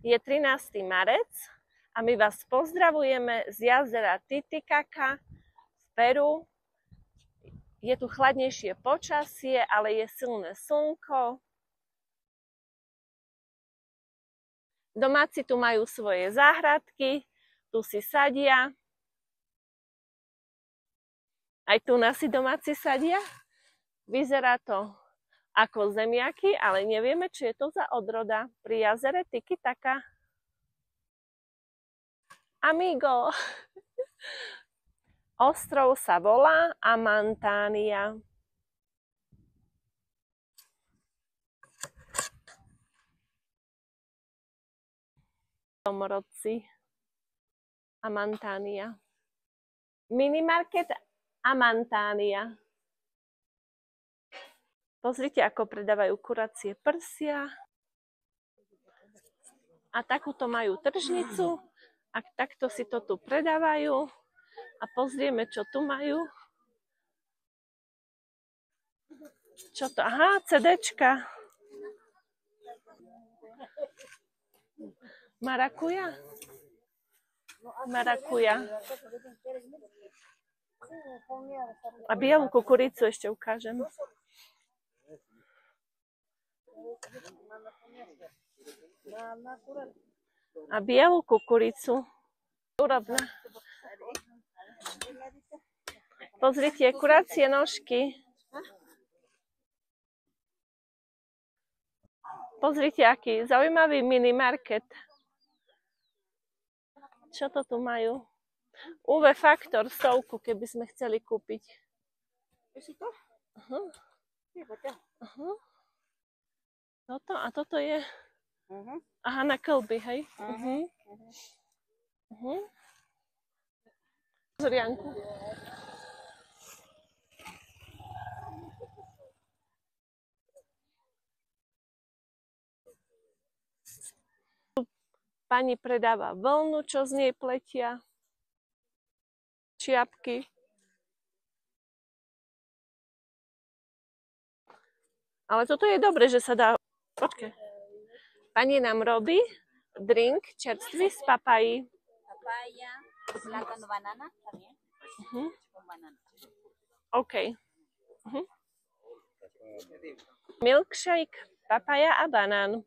Je 13. marec a my vás pozdravujeme z jazera Titicaca v Peru. Je tu chladnejšie počasie, ale je silné slnko. Domáci tu majú svoje záhradky, tu si sadia. Aj tu nás si domáci sadia. Vyzerá to ako zemiaky, ale nevieme, či je to za odroda pri jazere Titicaca. Amigo! Ostrov sa volá Amantánia. Domorodci Amantánia. Minimarket Amantánia. Pozrite, ako predávajú kuracie prsia. A takúto majú tržnicu. A takto si to tu predávajú. A pozrieme, čo tu majú. Čo to? Aha, CDčka. Marakuja. Marakuja. A bielu kukuricu ešte ukážem. A bielu kukuricu. Urobná. Pozrite, kuracie nožky. Pozrite, aký zaujímavý minimarket. Čo to tu majú? UV Faktor, stovku, keby sme chceli kúpiť. Toto a toto je... Aha, na klby, hej? Zorianku. Pani predáva vlnu, čo z nej pletia. Čiapky. Ale toto je dobre, že sa dá... Počkaj. Pani nám robí drink čerstvý z papají. Papaya, plátano, banana también. Con banana. OK. Milkshake, papaja a banán.